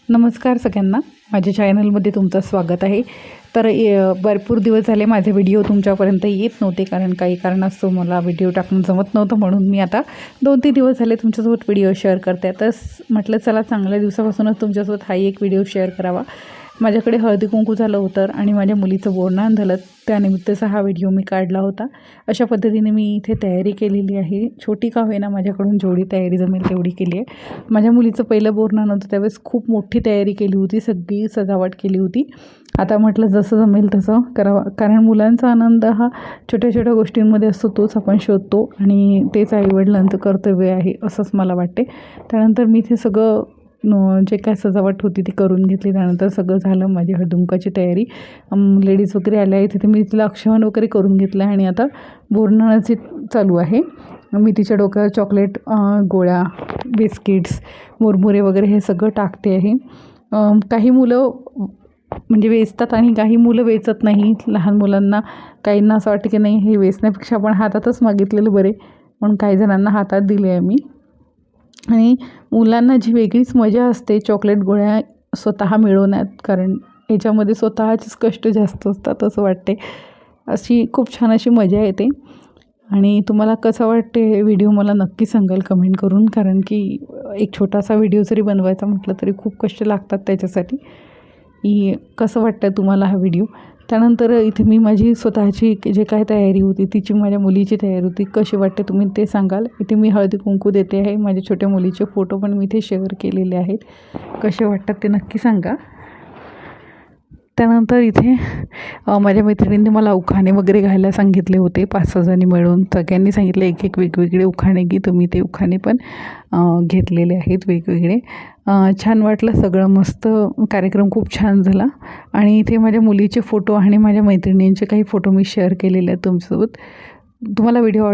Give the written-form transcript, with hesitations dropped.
नमस्कार सगळ्यांना, माझ्या चॅनलमध्ये तुमचं स्वागत आहे। तर भरपूर दिवस झाले माझे व्हिडिओ तुमच्यापर्यंत येत नव्हते, कारण काही कारणास्तव मला व्हिडिओ टाकणं जमत नव्हतं, म्हणून मी आता 2-3 दिवस झाले तुमच्यासोबत व्हिडिओ शेअर करते। तर म्हटलं चला चांगल्या दिवसापासूनच तुमच्यासोबत हा एक व्हिडिओ शेअर करावा। माझ्याकडे हळदी कुंकू झालं होतं आणि माझ्या मुलीचं बोरनान झालं, त्यानिमित्ताचा हा व्हिडिओ मी काढला होता। अशा पद्धतीने मी इथे तयारी केलेली आहे, छोटी का होईना माझ्याकडून जेवढी तयारी जमेल तेवढी केली आहे। माझ्या मुलीचं पहिलं बोरनान होतं त्यावेळेस खूप मोठी तयारी केली होती, सगळी सजावट केली होती। आता म्हटलं जसं जमेल तसं करावं, कारण मुलांचा आनंद हा छोट्या छोट्या गोष्टींमध्ये असतो, तोच आपण शोधतो आणि तेच आईवडिलांचं कर्तव्य आहे असंच मला वाटते। त्यानंतर मी ते सगळं जे काय सजावट होती ती करून घेतली। त्यानंतर सगळं झालं, माझी हळदीकुंकवाची तयारी, लेडीज वगैरे आल्या आहे तिथे मी तिला अक्षमन वगैरे करून घेतलं आणि आता बोरनानाची चालू आहे। मी तिच्या डोक्यावर चॉकलेट, गोळ्या, बिस्किट्स, मुरमुरे वगैरे हे सगळं टाकते आहे। काही मुलं म्हणजे वेचतात आणि काही मुलं वेचत नाही। लहान मुलांना काहींना असं वाटतं की नाही, हे वेचण्यापेक्षा आपण हातातच मागितलेलं बरे, म्हणून काही जणांना हातात दिले आहे मी। आणि मुलांना जी वेगळीच मजा असते चॉकलेट गोळ्या स्वतः मिळवण्यात, कारण याच्यामध्ये स्वतःचेच कष्ट जास्त असतात असं वाटते। अशी खूप छान अशी मजा येते। आणि तुम्हाला कसं वाटते हे व्हिडिओ मला नक्की सांगाल कमेंट करून, कारण की एक छोटासा व्हिडिओ जरी बनवायचा म्हटलं तरी खूप कष्ट लागतात त्याच्यासाठी। कसं वाटतं तुम्हाला हा व्हिडिओ? त्यानंतर इथे मी माझी स्वतःची जे काय तयारी होती, तिची माझ्या मुलीची तयारी होती, कशी वाटते तुम्ही ते सांगाल। इथे मी हळदी कुंकू देते आहे, माझ्या छोट्या मुलीचे फोटो पण मी इथे शेअर केलेले आहेत, कसे वाटतात ते नक्की सांगा। त्यानंतर इथे माझ्या मैत्रिणींनी मला उखाणे वगैरे घ्यायला सांगितले होते, 5-6 जणी मिळून सगळ्यांनी सांगितले एक एक वेगवेगळे उखाणे की तुम्ही ते उखाणे पण घेतलेले आहेत वेगवेगळे। छान वाटलं, सगळं मस्त, कार्यक्रम खूप छान झाला। आणि इथे माझ्या मुलीचे फोटो आणि माझ्या मैत्रिणींचे काही फोटो मी शेअर केलेले आहेत तुमच्यासोबत। तुम्हाला व्हिडिओ